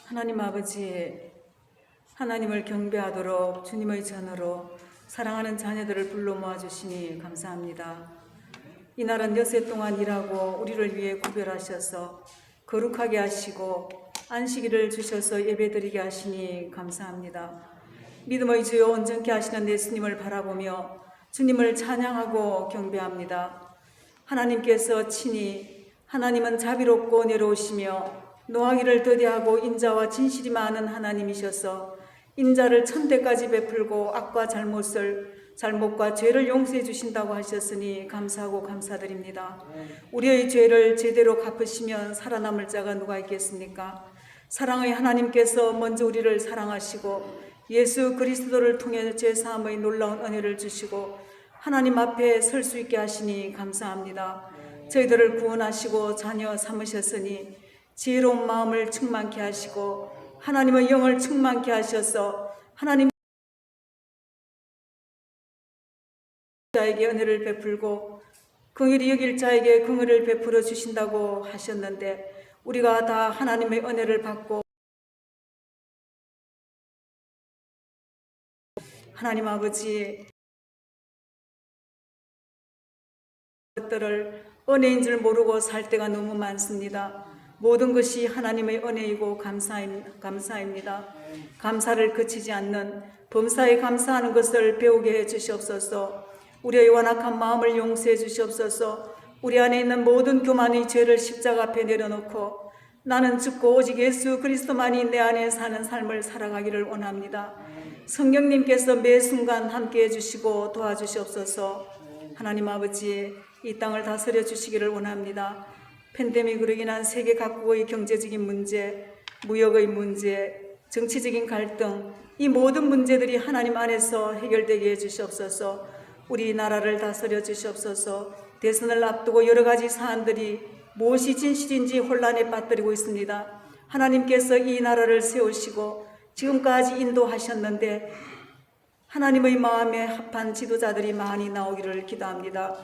하나님 아버지, 하나님을 경배하도록 주님의 전으로 사랑하는 자녀들을 불러 모아주시니 감사합니다. 이날은 엿새 동안 일하고 우리를 위해 구별하셔서 거룩하게 하시고 안식일을 주셔서 예배드리게 하시니 감사합니다. 믿음의 주여 온전케 하시는 예수님을 바라보며 주님을 찬양하고 경배합니다. 하나님께서 친히 하나님은 자비롭고 내로우시며 노하기를 더디하고 인자와 진실이 많은 하나님이셔서 인자를 천대까지 베풀고 악과 잘못과 죄를 용서해 주신다고 하셨으니 감사하고 감사드립니다. 우리의 죄를 제대로 갚으시면 살아남을 자가 누가 있겠습니까? 사랑의 하나님께서 먼저 우리를 사랑하시고 예수 그리스도를 통해 죄사함의 놀라운 은혜를 주시고 하나님 앞에 설 수 있게 하시니 감사합니다. 저희들을 구원하시고 자녀 삼으셨으니 지혜로운 마음을 충만케 하시고 하나님의 영을 충만케 하셔서 하나님 자에게 은혜를 베풀고 긍휼히 여길 자에게 긍휼을 베풀어 주신다고 하셨는데 우리가 다 하나님의 은혜를 받고 하나님 아버지 것들을 은혜인 줄 모르고 살 때가 너무 많습니다. 모든 것이 하나님의 은혜이고 감사입니다. 감사를 그치지 않는 범사에 감사하는 것을 배우게 해 주시옵소서. 우리의 완악한 마음을 용서해 주시옵소서. 우리 안에 있는 모든 교만의 죄를 십자가 앞에 내려놓고 나는 죽고 오직 예수 그리스도만이 내 안에 사는 삶을 살아가기를 원합니다. 성령님께서 매 순간 함께해 주시고 도와주시옵소서. 하나님 아버지, 이 땅을 다스려 주시기를 원합니다. 팬데믹으로 인한 세계 각국의 경제적인 문제, 무역의 문제, 정치적인 갈등, 이 모든 문제들이 하나님 안에서 해결되게 해주시옵소서. 우리나라를 다스려 주시옵소서. 대선을 앞두고 여러 가지 사안들이 무엇이 진실인지 혼란에 빠뜨리고 있습니다. 하나님께서 이 나라를 세우시고 지금까지 인도하셨는데 하나님의 마음에 합한 지도자들이 많이 나오기를 기도합니다.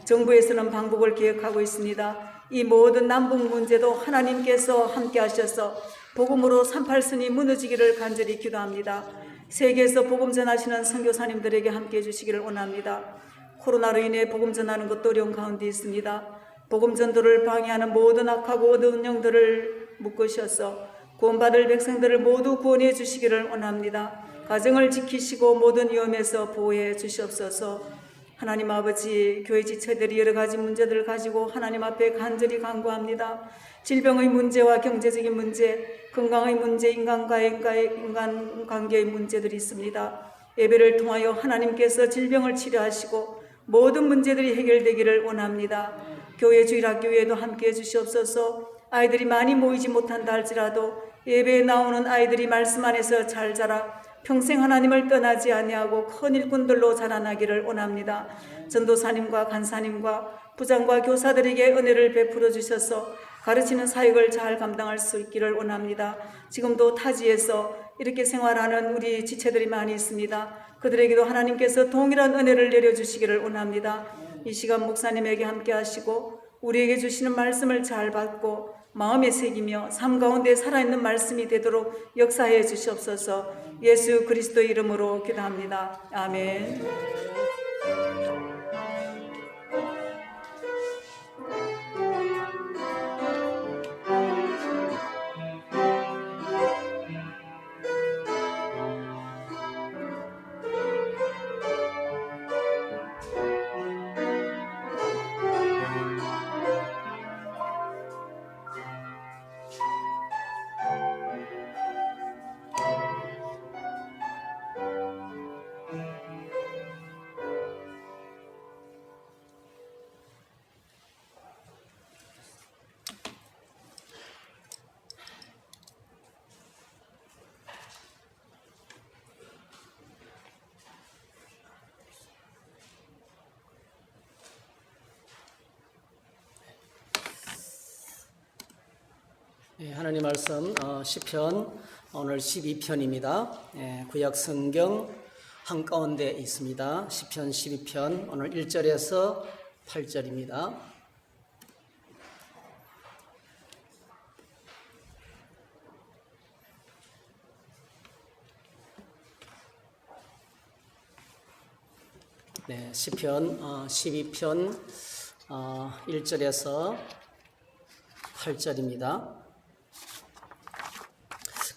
정부에서는 방법을 계획하고 있습니다. 이 모든 남북 문제도 하나님께서 함께 하셔서 복음으로 38선이 무너지기를 간절히 기도합니다. 세계에서 복음 전하시는 선교사님들에게 함께 해주시기를 원합니다. 코로나로 인해 복음 전하는 것도 어려운 가운데 있습니다. 복음 전도를 방해하는 모든 악하고 어두운 영들을 묶으셔서 구원받을 백성들을 모두 구원해 주시기를 원합니다. 가정을 지키시고 모든 위험에서 보호해 주시옵소서. 하나님 아버지, 교회 지체들이 여러 가지 문제들을 가지고 하나님 앞에 간절히 간구합니다. 질병의 문제와 경제적인 문제, 건강의 문제, 인간관계의 문제들이 있습니다. 예배를 통하여 하나님께서 질병을 치료하시고 모든 문제들이 해결되기를 원합니다. 교회 주일학교에도 함께해 주시옵소서. 아이들이 많이 모이지 못한다 할지라도 예배에 나오는 아이들이 말씀 안에서 잘 자라 평생 하나님을 떠나지 아니하고 큰 일꾼들로 자라나기를 원합니다. 전도사님과 간사님과 부장과 교사들에게 은혜를 베풀어 주셔서 가르치는 사역을 잘 감당할 수 있기를 원합니다. 지금도 타지에서 이렇게 생활하는 우리 지체들이 많이 있습니다. 그들에게도 하나님께서 동일한 은혜를 내려주시기를 원합니다. 이 시간 목사님에게 함께 하시고 우리에게 주시는 말씀을 잘 받고 마음에 새기며 삶 가운데 살아있는 말씀이 되도록 역사해 주시옵소서. 예수 그리스도의 이름으로 기도합니다. 아멘. 하나님 말씀 시편 오늘 12편입니다. 구약 성경 한가운데 있습니다. 시편 12편 오늘 1절에서 8절입니다. 네, 시편 12편 1절에서 8절입니다.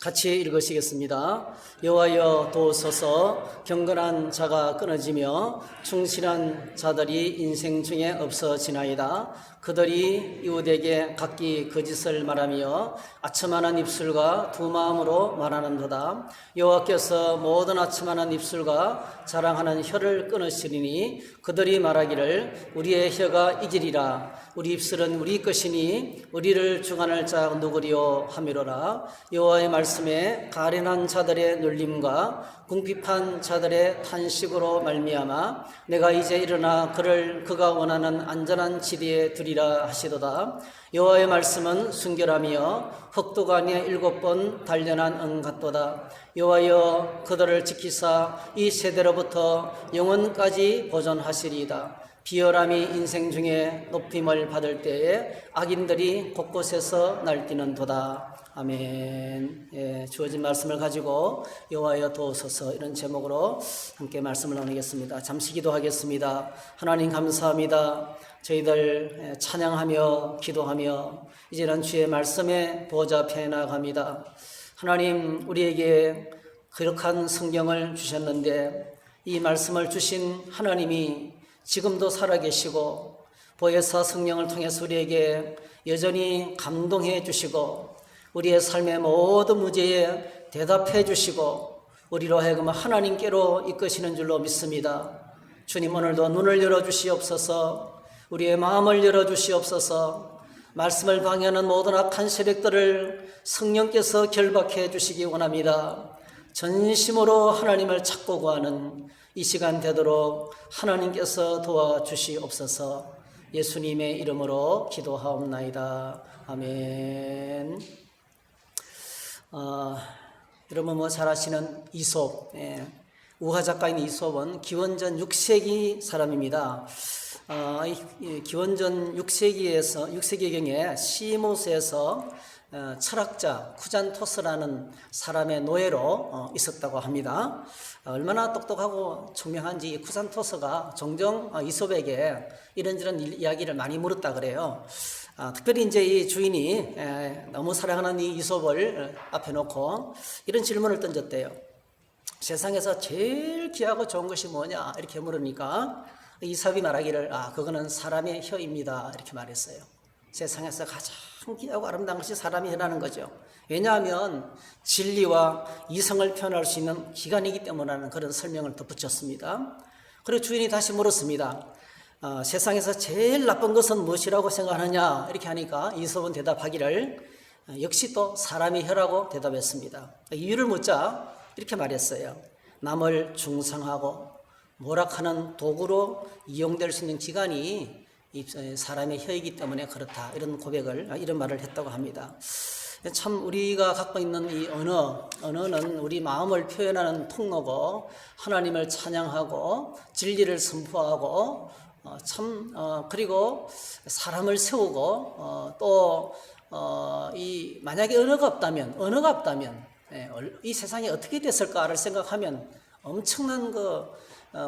같이 읽으시겠습니다. 여호와여 도우소서. 경건한 자가 끊어지며 충실한 자들이 인생 중에 없어지나이다. 그들이 이웃에게 각기 거짓을 말하며 아첨하는 입술과 두 마음으로 말하는도다. 여호와께서 모든 아첨하는 입술과 자랑하는 혀를 끊으시리니 그들이 말하기를 우리의 혀가 이기리라. 우리 입술은 우리 것이니 우리를 주관할 자 누구리요 하미로라. 여호와의 말씀에 가련한 자들의 눌림과 궁핍한 자들의 탄식으로 말미암아 내가 이제 일어나 그가 원하는 안전한 지대에 두리라 하시도다. 여호와의 말씀은 순결하며 흑도가 아니여 7번 단련한 은 같도다. 여호와여 그들을 지키사 이 세대로부터 영원까지 보존하시리이다. 비열함이 인생 중에 높임을 받을 때에 악인들이 곳곳에서 날뛰는도다. 아멘. 예, 주어진 말씀을 가지고 여호와여 도우소서 이런 제목으로 함께 말씀을 나누겠습니다. 잠시 기도하겠습니다. 하나님 감사합니다. 저희들 찬양하며 기도하며 이제는 주의 말씀에 보좌 앞에 나아갑니다. 하나님 우리에게 거룩한 성경을 주셨는데 이 말씀을 주신 하나님이 지금도 살아계시고 보혜사 성령을 통해서 우리에게 여전히 감동해 주시고 우리의 삶의 모든 문제에 대답해 주시고 우리로 하여금 하나님께로 이끄시는 줄로 믿습니다. 주님 오늘도 눈을 열어주시옵소서. 우리의 마음을 열어주시옵소서. 말씀을 방해하는 모든 악한 세력들을 성령께서 결박해 주시기 원합니다. 전심으로 하나님을 찾고 구하는 이 시간 되도록 하나님께서 도와주시옵소서. 예수님의 이름으로 기도하옵나이다. 아멘. 여러분 잘 아시는 이솝, 우화 작가인 이솝은 기원전 6세기 사람입니다. 기원전 6세기경에 시모스에서 철학자 쿠잔토스라는 사람의 노예로 있었다고 합니다. 얼마나 똑똑하고 총명한지 쿠잔토스가 종종 이솝에게 이런저런 이야기를 많이 물었다 그래요. 특별히 이제 이 주인이 너무 사랑하는 이 이솝을 앞에 놓고 이런 질문을 던졌대요. 세상에서 제일 귀하고 좋은 것이 뭐냐 이렇게 물으니까 이솝이 말하기를 그거는 사람의 혀입니다 이렇게 말했어요. 세상에서 가장 귀하고 아름다운 것이 사람의 혀라는 거죠. 왜냐하면 진리와 이성을 표현할 수 있는 기관이기 때문이라는 그런 설명을 덧붙였습니다. 그리고 주인이 다시 물었습니다. 세상에서 제일 나쁜 것은 무엇이라고 생각하느냐 이렇게 하니까 이솝은 대답하기를 역시 또 사람의 혀라고 대답했습니다. 이유를 묻자 이렇게 말했어요. 남을 중상하고 모락하는 도구로 이용될 수 있는 기관이 사람의 혀이기 때문에 그렇다 이런 말을 했다고 합니다. 참 우리가 갖고 있는 이 언어는 우리 마음을 표현하는 통로고 하나님을 찬양하고 진리를 선포하고 그리고 사람을 세우고 또 만약에 언어가 없다면 이 세상이 어떻게 됐을까를 생각하면 엄청난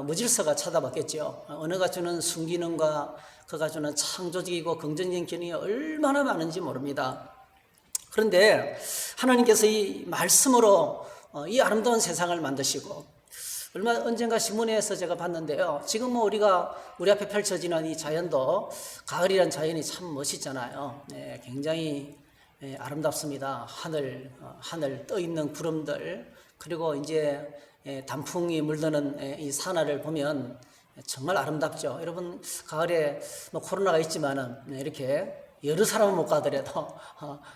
무질서가 찾아봤겠죠. 언어가 주는 순기능과 그가 주는 창조적이고 긍정적인 기능이 얼마나 많은지 모릅니다. 그런데 하나님께서 이 말씀으로 이 아름다운 세상을 만드시고 언젠가 신문에서 제가 봤는데요. 지금 우리가 우리 앞에 펼쳐지는 이 자연도 가을이란 자연이 참 멋있잖아요. 굉장히 아름답습니다. 하늘 떠 있는 구름들 그리고 이제 단풍이 물드는 이 산하를 보면 정말 아름답죠. 여러분 가을에 코로나가 있지만은 이렇게 여러 사람은 못 가더라도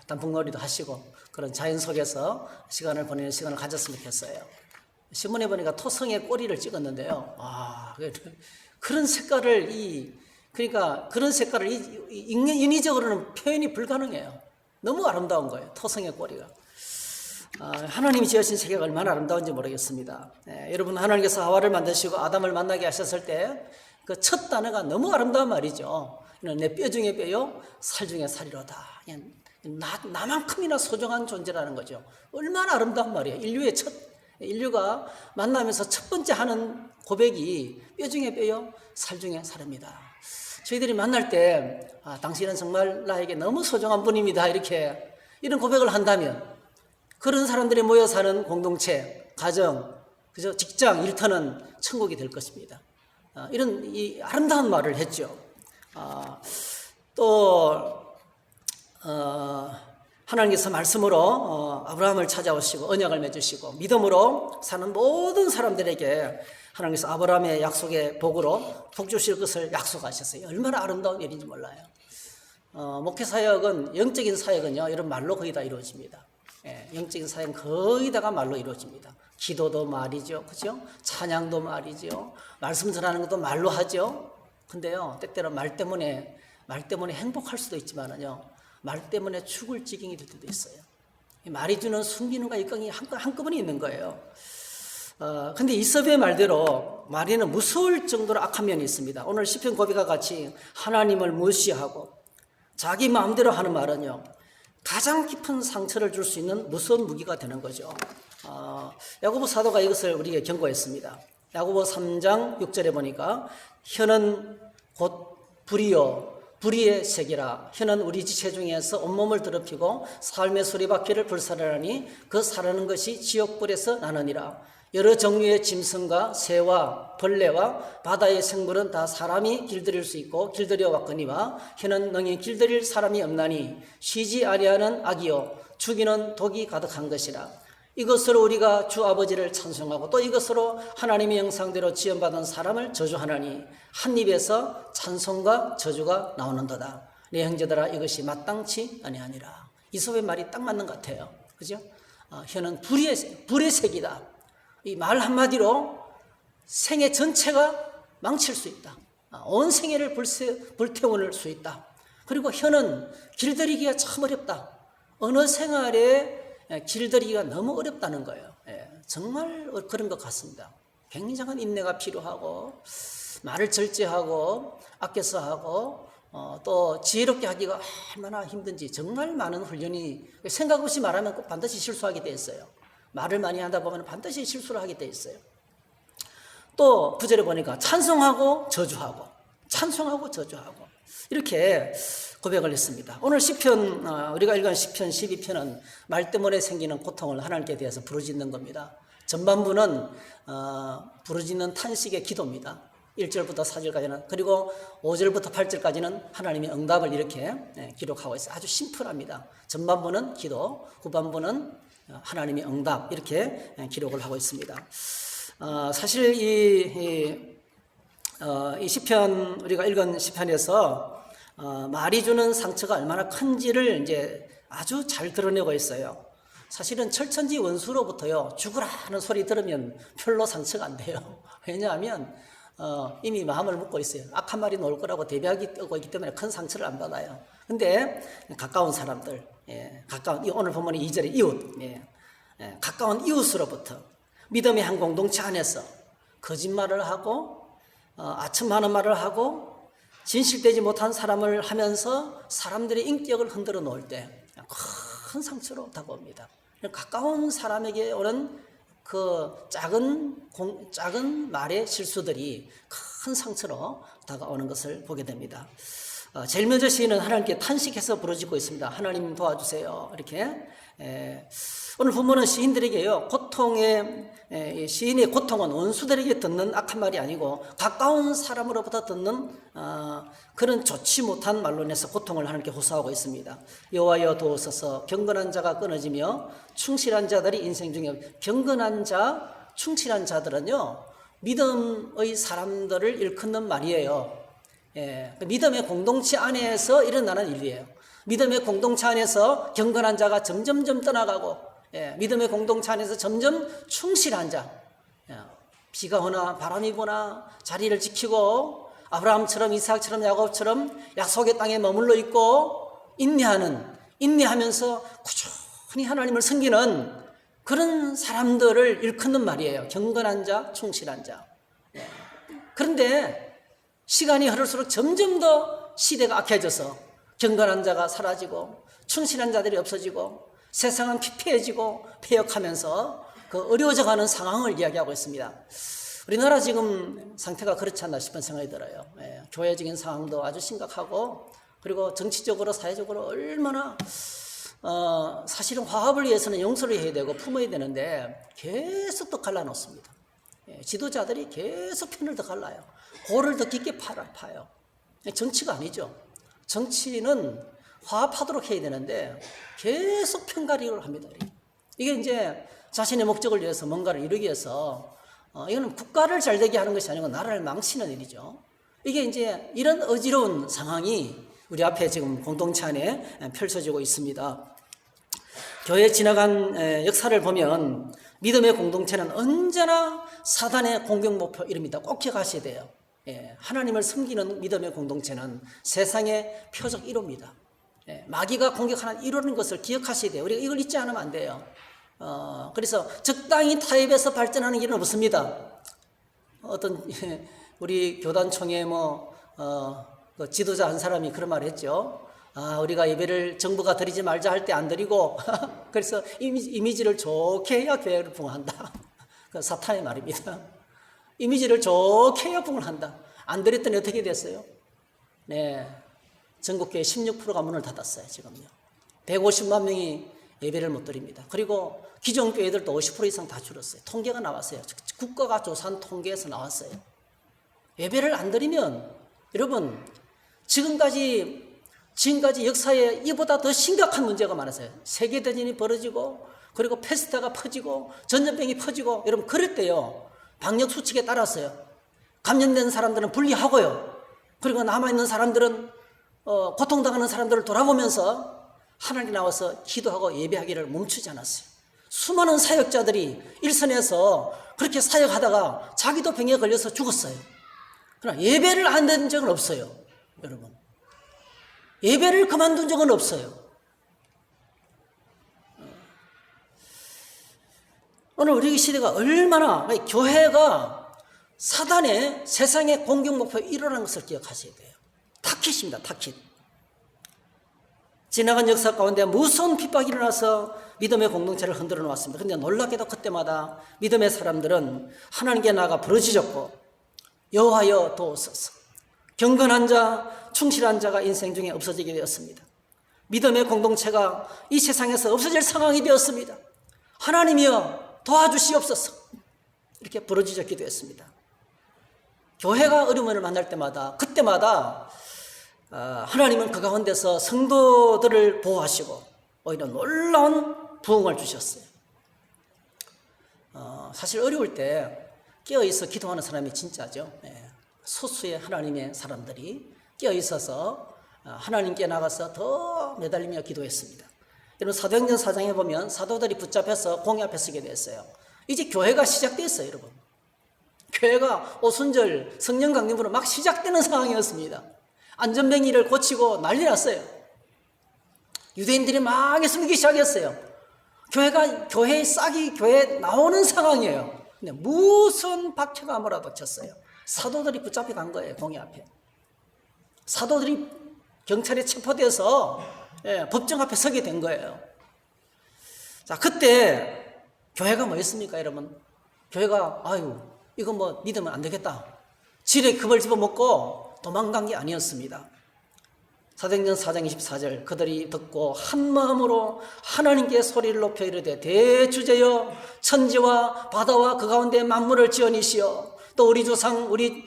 단풍놀이도 하시고 그런 자연 속에서 시간을 보내는 시간을 가졌으면 좋겠어요. 신문에 보니까 토성의 꼬리를 찍었는데요. 그런 색깔을 인위적으로는 표현이 불가능해요. 너무 아름다운 거예요. 토성의 꼬리가. 하나님이 지으신 세계가 얼마나 아름다운지 모르겠습니다. 여러분 하나님께서 하와를 만드시고 아담을 만나게 하셨을 때 그 첫 단어가 너무 아름다운 말이죠. 내 뼈 중에 뼈요 살 중에 살이로다. 나만큼이나 소중한 존재라는 거죠. 얼마나 아름다운 말이에요. 인류의 첫 인류가 만나면서 첫 번째 하는 고백이 뼈 중에 뼈요, 살 중에 살입니다. 저희들이 만날 때 당신은 정말 나에게 너무 소중한 분입니다. 이렇게 이런 고백을 한다면 그런 사람들이 모여 사는 공동체, 가정, 그죠? 직장, 일터는 천국이 될 것입니다. 이런 이 아름다운 말을 했죠. 또 하나님께서 말씀으로 아브라함을 찾아오시고 언약을 맺으시고 믿음으로 사는 모든 사람들에게 하나님께서 아브라함의 약속의 복으로 복 주실 것을 약속하셨어요. 얼마나 아름다운 일인지 몰라요. 목회 사역은 영적인 사역은요 이런 말로 거의 다 이루어집니다. 영적인 사역은 거의 다가 말로 이루어집니다. 기도도 말이죠, 그죠? 찬양도 말이죠. 말씀 전하는 것도 말로 하죠. 근데요 때때로 말 때문에 행복할 수도 있지만은요 말 때문에 죽을 지경이 될 때도 있어요. 이 말이 주는 순기능과 역경이 한꺼번에 있는 거예요. 근데 이섭의 말대로 마리는 무서울 정도로 악한 면이 있습니다. 오늘 시편 고백과 같이 하나님을 무시하고 자기 마음대로 하는 말은요 가장 깊은 상처를 줄 수 있는 무서운 무기가 되는 거죠. 야고보 사도가 이것을 우리에게 경고했습니다. 야고보 3장 6절에 보니까 혀는 곧 불이요 불의의 색이라. 혀는 우리 지체 중에서 온몸을 더럽히고 삶의 소리바퀴를 불살하니 그 사르는 것이 지옥불에서 나느니라. 여러 종류의 짐승과 새와 벌레와 바다의 생물은 다 사람이 길들일 수 있고 길들여 왔거니와 혀는 능히 길들일 사람이 없나니 쉬지 아니하는 악이요 죽이는 독이 가득한 것이라. 이것으로 우리가 주 아버지를 찬송하고 또 이것으로 하나님의 형상대로 지음받은 사람을 저주하나니 한 입에서 찬송과 저주가 나오는도다. 내 형제들아 이것이 마땅치 아니하니라. 이섭의 말이 딱 맞는 것 같아요. 그죠? 혀는 불의 색이다. 이 말 한마디로 생애 전체가 망칠 수 있다. 온 생애를 불태워낼 수 있다. 그리고 혀는 길들이기가 참 어렵다. 어느 생활에 길들이기가 너무 어렵다는 거예요. 정말 그런 것 같습니다. 굉장한 인내가 필요하고 말을 절제하고 아껴서 하고 또 지혜롭게 하기가 얼마나 힘든지 정말 많은 훈련이 생각 없이 말하면 꼭 반드시 실수하게 돼 있어요. 말을 많이 하다 보면 반드시 실수를 하게 돼 있어요. 또 9절에 보니까 찬송하고 저주하고 찬송하고 저주하고 이렇게 고백을 했습니다. 오늘 시편 우리가 읽은 시편 12편은 말 때문에 생기는 고통을 하나님께 대해서 부르짖는 겁니다. 전반부는 부르짖는 탄식의 기도입니다. 1절부터 4절까지는 그리고 5절부터 8절까지는 하나님의 응답을 이렇게 기록하고 있어요. 아주 심플합니다. 전반부는 기도, 후반부는 하나님의 응답 이렇게 기록을 하고 있습니다. 사실 이 시편 우리가 읽은 시편에서 말이 주는 상처가 얼마나 큰지를 이제 아주 잘 드러내고 있어요. 사실은 철천지 원수로부터요 죽으라는 소리 들으면 별로 상처가 안 돼요. 왜냐하면 이미 마음을 먹고 있어요. 악한 말이 나올 거라고 대비하기 뜨고 있기 때문에 큰 상처를 안 받아요. 근데 가까운 사람들, 가까운 오늘 본문의 2절의 이웃, 가까운 이웃으로부터 믿음의 한 공동체 안에서 거짓말을 하고 아첨하는 말을 하고 진실되지 못한 사람을 하면서 사람들의 인격을 흔들어 놓을 때 큰 상처로 다가옵니다. 가까운 사람에게 오는 그 작은 말의 실수들이 큰 상처로 다가오는 것을 보게 됩니다. 제일 먼저 시인은 하나님께 탄식해서 부르짖고 있습니다. 하나님 도와주세요. 이렇게 오늘 본문은 시인들에게요 시인의 고통은 원수들에게 듣는 악한 말이 아니고 가까운 사람으로부터 듣는 그런 좋지 못한 말로 인해서 고통을 하나님께 호소하고 있습니다. 여호와여 도우소서. 경건한 자가 끊어지며 충실한 자들이 인생 중에 경건한 자, 충실한 자들은요 믿음의 사람들을 일컫는 말이에요. 믿음의 공동체 안에서 일어나는 일이에요. 믿음의 공동체 안에서 경건한 자가 점점점 떠나가고 믿음의 공동체 안에서 점점 충실한 자, 비가 오나 바람이 부나 자리를 지키고 아브라함처럼 이삭처럼 야곱처럼 약속의 땅에 머물러 있고 인내하면서 꾸준히 하나님을 섬기는 그런 사람들을 일컫는 말이에요. 경건한 자, 충실한 자. 그런데 시간이 흐를수록 점점 더 시대가 악해져서 경건한 자가 사라지고 충실한 자들이 없어지고 세상은 피폐해지고 폐역하면서 그 어려워져가는 상황을 이야기하고 있습니다. 우리나라 지금 상태가 그렇지 않나 싶은 생각이 들어요. 교회적인 상황도 아주 심각하고, 그리고 정치적으로 사회적으로 얼마나 사실은 화합을 위해서는 용서를 해야 되고 품어야 되는데 계속 더 갈라놓습니다. 지도자들이 계속 편을 더 갈라요. 골을 더 깊게 파요. 정치가 아니죠. 정치는 화합하도록 해야 되는데 계속 편가리를 합니다. 이게 이제 자신의 목적을 위해서 뭔가를 이루기 위해서 이거는 국가를 잘되게 하는 것이 아니고 나라를 망치는 일이죠. 이게 이제 이런 어지러운 상황이 우리 앞에 지금 공동체 안에 펼쳐지고 있습니다. 교회 지나간 역사를 보면 믿음의 공동체는 언제나 사단의 공격 목표 이릅니다. 꼭 기억하셔야 돼요. 하나님을 섬기는 믿음의 공동체는 세상의 표적 1호입니다. 마귀가 공격하는 1호라는 것을 기억하셔야 돼요. 우리가 이걸 잊지 않으면 안 돼요. 그래서 적당히 타협해서 발전하는 길은 없습니다. 어떤 우리 교단총회 그 지도자 한 사람이 그런 말을 했죠. 우리가 예배를 정부가 드리지 말자 할 때 안 드리고 그래서 이미지를 좋게 해야 교회를 부흥한다. 그 사탄의 말입니다. 이미지를 좋게 해야 부흥을 한다. 안 드렸더니 어떻게 됐어요? 네, 전국교회 16%가 문을 닫았어요. 지금요. 150만 명이 예배를 못 드립니다. 그리고 기존 교회들도 50% 이상 다 줄었어요. 통계가 나왔어요. 국가가 조사한 통계에서 나왔어요. 예배를 안 드리면 여러분 지금까지 역사에 이보다 더 심각한 문제가 많았어요. 세계대전이 벌어지고 그리고 패스트가 퍼지고 전염병이 퍼지고 여러분 그럴 때요. 방역수칙에 따랐어요. 감염된 사람들은 분리하고요. 그리고 남아있는 사람들은 고통당하는 사람들을 돌아보면서 하나님 나와서 기도하고 예배하기를 멈추지 않았어요. 수많은 사역자들이 일선에서 그렇게 사역하다가 자기도 병에 걸려서 죽었어요. 그러나 예배를 안 드린 적은 없어요. 여러분 예배를 그만둔 적은 없어요. 오늘 우리 시대가 얼마나 교회가 사단의 세상의 공격 목표 1호라는 것을 기억하셔야 돼요. 타깃입니다. 타깃. 지나간 역사 가운데 무서운 핍박이 일어나서 믿음의 공동체를 흔들어 놓았습니다. 그런데 놀랍게도 그때마다 믿음의 사람들은 하나님께 나아가 부르짖었고 여호와여 도우소서. 경건한 자, 충실한 자가 인생 중에 없어지게 되었습니다. 믿음의 공동체가 이 세상에서 없어질 상황이 되었습니다. 하나님이여 도와주시옵소서. 이렇게 부르짖었게 되었습니다. 교회가 어려움을 만날 때마다 그때마다 하나님은 그 가운데서 성도들을 보호하시고 오히려 놀라운 부흥을 주셨어요. 사실 어려울 때 깨어있어 기도하는 사람이 진짜죠. 소수의 하나님의 사람들이 깨어있어서 하나님께 나가서 더 매달리며 기도했습니다. 여러분 사도행전 4장에 보면 사도들이 붙잡혀서 공회 앞에 서게 됐어요. 이제 교회가 시작됐어요. 여러분 교회가 오순절 성령 강림으로 막 시작되는 상황이었습니다. 안전병기를 고치고 난리 났어요. 유대인들이 막 숨기 시작했어요. 교회에 싹이 교회에 나오는 상황이에요. 근데 무슨 박해가 몰아닥쳤어요. 사도들이 붙잡혀 간 거예요. 공회 앞에. 사도들이 경찰에 체포돼서 법정 앞에 서게 된 거예요. 자, 그때 교회가 뭐였습니까, 여러분? 교회가 이거 뭐 믿으면 안 되겠다. 지레 금을 집어먹고 도망간 게 아니었습니다. 사도행전 4장 24절 그들이 듣고 한 마음으로 하나님께 소리를 높여 이르되 대주제여 천지와 바다와 그 가운데 만물을 지으시어 또 우리 조상 우리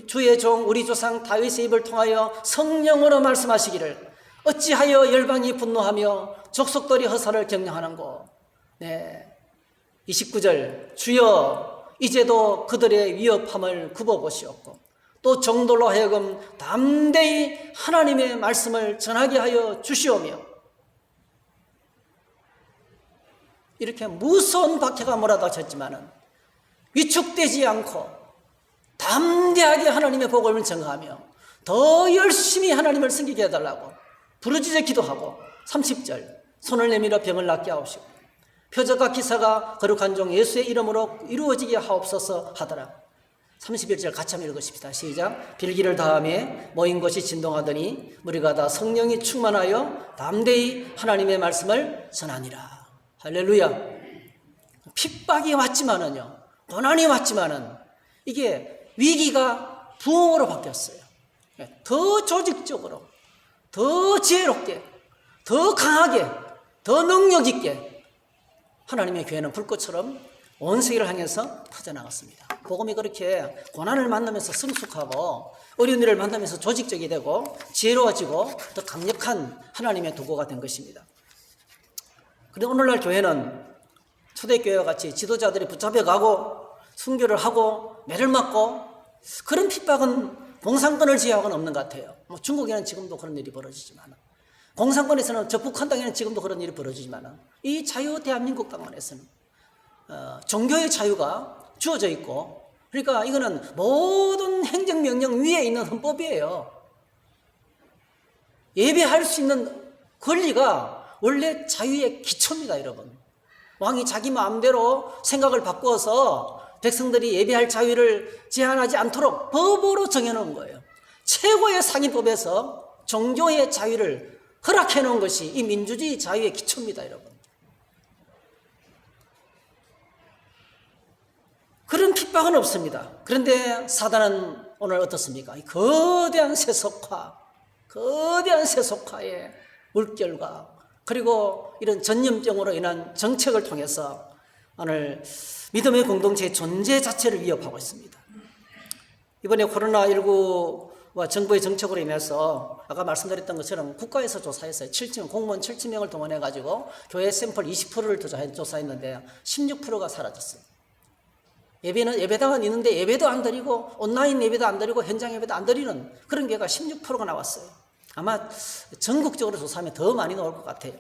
주의 종 우리 조상 다윗의 입을 통하여 성령으로 말씀하시기를 어찌하여 열방이 분노하며 족속들이 허사를 경영하는고. 네. 29절 주여 이제도 그들의 위협함을 굽어보시옵고 또 정돌로 하여금 담대히 하나님의 말씀을 전하게 하여 주시오며. 이렇게 무서운 박해가 몰아닥쳤지만은 위축되지 않고 담대하게 하나님의 복음을 전하며 더 열심히 하나님을 섬기게 해달라고 부르짖어 기도하고 30절 손을 내밀어 병을 낫게 하옵시고 표적과 기사가 거룩한 종 예수의 이름으로 이루어지게 하옵소서 하더라. 31절 같이 한번 읽으십시다. 시작. 빌기를 다음에 모인 곳이 진동하더니 무리가 다 성령이 충만하여 담대히 하나님의 말씀을 전하니라. 할렐루야. 핍박이 왔지만은요, 고난이 왔지만은 이게 위기가 부흥으로 바뀌었어요. 더 조직적으로, 더 지혜롭게, 더 강하게, 더 능력 있게 하나님의 교회는 불꽃처럼 온 세계를 향해서 퍼져나갔습니다. 복음이 그렇게 고난을 만나면서 성숙하고 어려운 일을 만나면서 조직적이 되고 지혜로워지고 더 강력한 하나님의 도구가 된 것입니다. 그런데 오늘날 교회는 초대교회와 같이 지도자들이 붙잡혀가고 순교를 하고 매를 맞고 그런 핍박은 공산권을 제외하고는 없는 것 같아요. 뭐 중국에는 지금도 그런 일이 벌어지지만, 공산권에서는 저 북한 땅에는 지금도 그런 일이 벌어지지만, 이 자유 대한민국 땅만에서는 종교의 자유가 주어져 있고, 그러니까 이거는 모든 행정명령 위에 있는 헌법이에요. 예배할 수 있는 권리가 원래 자유의 기초입니다, 여러분. 왕이 자기 마음대로 생각을 바꾸어서 백성들이 예배할 자유를 제한하지 않도록 법으로 정해놓은 거예요. 최고의 상위법에서 종교의 자유를 허락해놓은 것이 이 민주주의 자유의 기초입니다, 여러분. 그런 핍박은 없습니다. 그런데 사단은 오늘 어떻습니까? 이 거대한 세속화의 물결과 그리고 이런 전염병으로 인한 정책을 통해서 오늘 믿음의 공동체의 존재 자체를 위협하고 있습니다. 이번에 코로나19와 정부의 정책으로 인해서 아까 말씀드렸던 것처럼 국가에서 조사했어요. 공무원 7,000명을 동원해가지고 교회 샘플 20%를 조사했는데 16%가 사라졌어요. 예배당은 있는데 예배도 안 드리고 온라인 예배도 안 드리고 현장 예배도 안 드리는 그런 교회가 16%가 나왔어요. 아마 전국적으로 조사하면 더 많이 나올 것 같아요.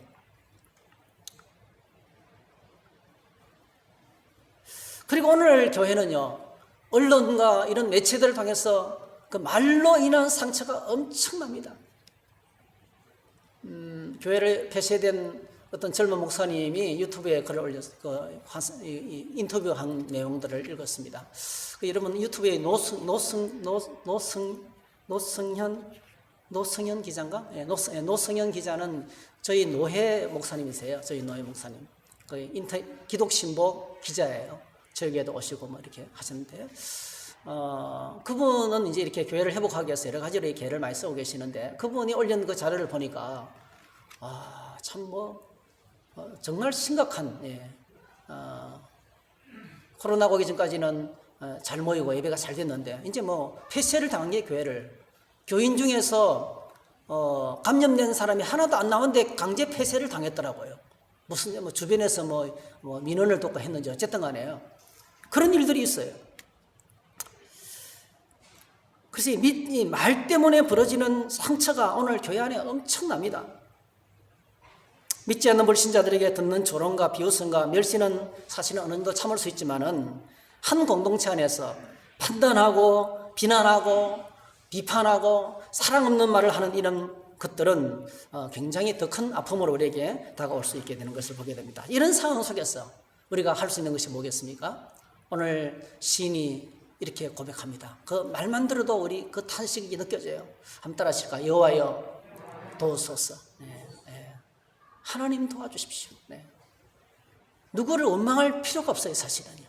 그리고 오늘 교회는요, 언론과 이런 매체들을 통해서 그 말로 인한 상처가 엄청납니다. 교회를 폐쇄된 어떤 젊은 목사님이 유튜브에 글을 올려서 인터뷰한 내용들을 읽었습니다. 여러분 유튜브에 노승현 기자인가? 네, 노승현 기자는 저희 노회 목사님이세요. 저희 노회 목사님. 기독신보 기자예요. 저에게도 오시고 뭐 이렇게 하셨는데, 그분은 이제 이렇게 교회를 회복하기 위해서 여러 가지로 개를 많이 쓰고 계시는데, 그분이 올린 그 자료를 보니까, 정말 심각한, 코로나 오기 전까지는 잘 모이고 예배가 잘 됐는데, 이제 뭐 폐쇄를 당한 게 교회를, 교인 중에서 감염된 사람이 하나도 안 나오는데 강제 폐쇄를 당했더라고요. 무슨 뭐 주변에서 뭐 민원을 돕고 했는지 어쨌든 간에요. 그런 일들이 있어요. 그래서 이 말 때문에 벌어지는 상처가 오늘 교회 안에 엄청납니다. 믿지 않는 불신자들에게 듣는 조롱과 비웃음과 멸시는 사실은 어느 정도 참을 수 있지만은 한 공동체 안에서 판단하고 비난하고 비판하고 사랑 없는 말을 하는 이런 것들은 굉장히 더 큰 아픔으로 우리에게 다가올 수 있게 되는 것을 보게 됩니다. 이런 상황 속에서 우리가 할 수 있는 것이 뭐겠습니까? 오늘 시인이 이렇게 고백합니다. 그 말만 들어도 우리 그 탄식이 느껴져요. 한번 따라하실까? 여호와여 도우소서. 하나님 도와주십시오. 누구를 원망할 필요가 없어요, 사실은요.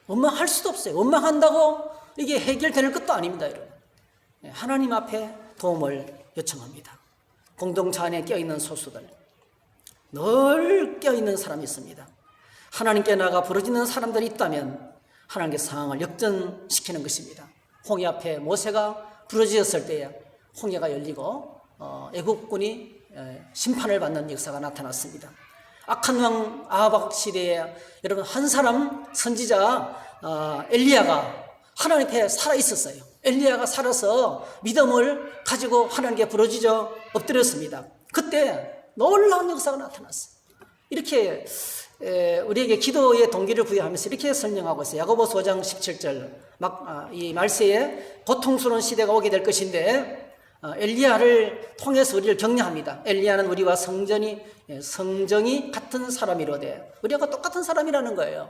원망할 수도 없어요. 원망한다고 이게 해결되는 것도 아닙니다, 여러분. 하나님 앞에 도움을 요청합니다. 공동체 안에 껴있는 소수들, 늘 껴있는 사람이 있습니다. 하나님께 나가 부르짖는 사람들이 있다면 하나님께 상황을 역전시키는 것입니다. 홍해 앞에 모세가 부르짖었을 때에 홍해가 열리고 애국군이 심판을 받는 역사가 나타났습니다. 악한 왕 아합 시대에 여러분 한 사람 선지자 엘리야가 하나님 앞에 살아 있었어요. 엘리야가 살아서 믿음을 가지고 하나님께 부르짖어 엎드렸습니다. 그때 놀라운 역사가 나타났어요. 이렇게 우리에게 기도의 동기를 부여하면서 이렇게 설명하고 있어요. 야고보서 5장 17절 이 말세에 고통스러운 시대가 오게 될 것인데 엘리야를 통해서 우리를 격려합니다. 엘리야는 우리와 성정이 같은 사람이로되, 우리하고 똑같은 사람이라는 거예요.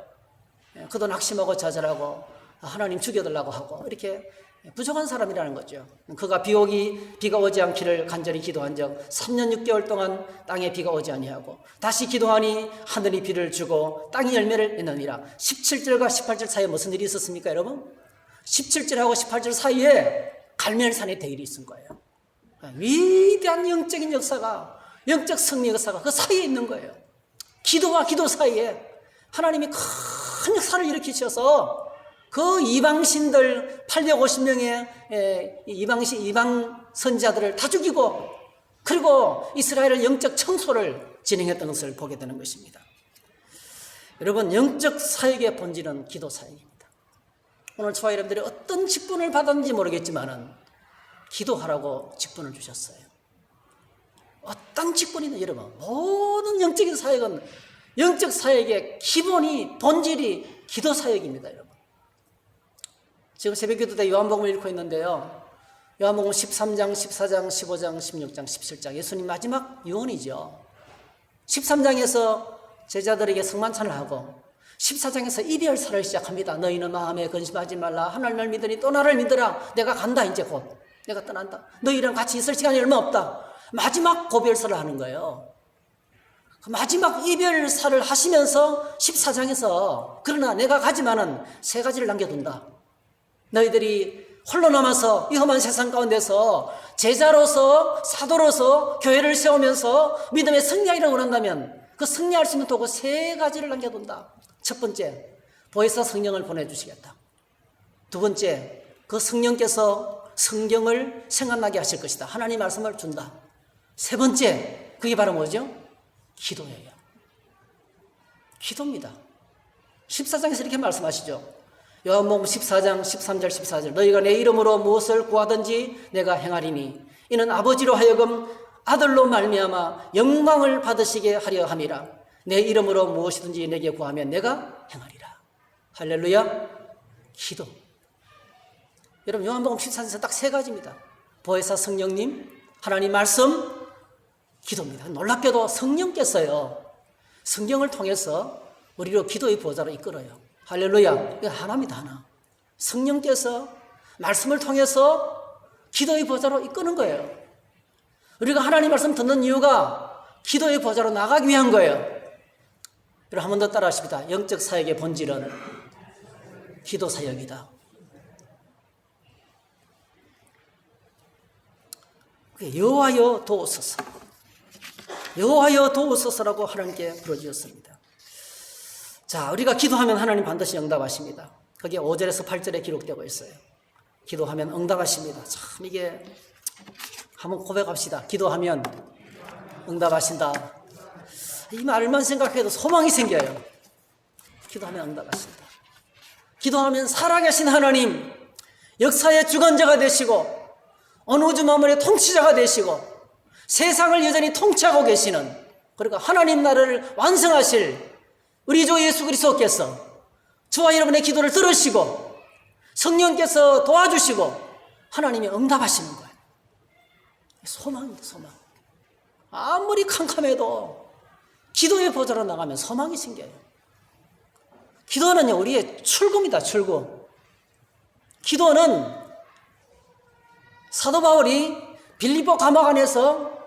그도 낙심하고 좌절하고 하나님 죽여달라고 하고 이렇게 부족한 사람이라는 거죠. 그가 비가 오지 않기를 간절히 기도한 적 3년 6개월 동안 땅에 비가 오지 아니하고 다시 기도하니 하늘이 비를 주고 땅이 열매를 맺느니라. 17절과 18절 사이에 무슨 일이 있었습니까, 여러분? 17절하고 18절 사이에 갈멜산의 대일이 있은 거예요. 위대한 영적인 역사가, 영적 승리 역사가 그 사이에 있는 거예요. 기도와 기도 사이에 하나님이 큰 역사를 일으키셔서 그 이방신들 850명의 이방 선지자들을 다 죽이고 그리고 이스라엘의 영적 청소를 진행했던 것을 보게 되는 것입니다. 여러분, 영적 사역의 본질은 기도 사역입니다. 오늘 저와 여러분들이 어떤 직분을 받았는지 모르겠지만은 기도하라고 직분을 주셨어요. 어떤 직분이든 여러분, 모든 영적인 사역은 영적 사역의 기본이, 본질이 기도 사역입니다, 여러분. 지금 새벽기도 때 요한복음을 읽고 있는데요. 요한복음 13장, 14장, 15장, 16장, 17장 예수님 마지막 유언이죠. 13장에서 제자들에게 성만찬을 하고 14장에서 이별사를 시작합니다. 너희는 마음에 근심하지 말라. 하나님을 믿으니 또 나를 믿으라. 내가 간다. 이제 곧 내가 떠난다. 너희랑 같이 있을 시간이 얼마 없다. 마지막 고별사를 하는 거예요. 마지막 이별사를 하시면서 14장에서 그러나 내가 가지만은 세 가지를 남겨둔다. 너희들이 홀로 남아서 이 험한 세상 가운데서 제자로서 사도로서 교회를 세우면서 믿음의 승리하기를 원한다면 그 승리할 수 있는 도구 세 가지를 남겨둔다. 첫 번째, 보혜사 성령을 보내주시겠다. 두 번째, 그 성령께서 성경을 생각나게 하실 것이다. 하나님 말씀을 준다. 세 번째, 그게 바로 뭐죠? 기도예요. 기도입니다. 14장에서 이렇게 말씀하시죠. 요한복음 14장 13절 14절 너희가 내 이름으로 무엇을 구하든지 내가 행하리니 이는 아버지로 하여금 아들로 말미암아 영광을 받으시게 하려 함이라. 내 이름으로 무엇이든지 내게 구하면 내가 행하리라. 할렐루야. 기도. 여러분, 요한복음 14장에서 딱 세 가지입니다. 보혜사 성령님, 하나님 말씀, 기도입니다. 놀랍게도 성령께서요, 성경을 통해서 우리로 기도의 보좌로 이끌어요. 할렐루야. 이거 하나입니다, 하나. 성령께서 말씀을 통해서 기도의 보좌로 이끄는 거예요. 우리가 하나님 말씀 듣는 이유가 기도의 보좌로 나가기 위한 거예요. 여러분, 한 번 더 따라 하십니다. 영적 사역의 본질은 기도 사역이다. 여호와여 도우소서. 여호와여 도우소서라고 하나님께 부르짖었습니다. 자, 우리가 기도하면 하나님 반드시 응답하십니다. 그게 5절에서 8절에 기록되고 있어요. 기도하면 응답하십니다. 참, 이게 한번 고백합시다. 기도하면 응답하신다. 이 말만 생각해도 소망이 생겨요. 기도하면 응답하신다. 기도하면 살아계신 하나님, 역사의 주관자가 되시고 어느 우주 만물의 통치자가 되시고 세상을 여전히 통치하고 계시는, 그러니까 하나님 나라를 완성하실 우리 주 예수 그리스도께서 저와 여러분의 기도를 들으시고 성령께서 도와주시고 하나님이 응답하시는 거예요. 소망입니다, 소망. 아무리 캄캄해도 기도의 보좌로 나가면 소망이 생겨요. 기도는요, 우리의 출구입니다, 출구. 기도는 사도 바울이 빌립보 감옥 안에서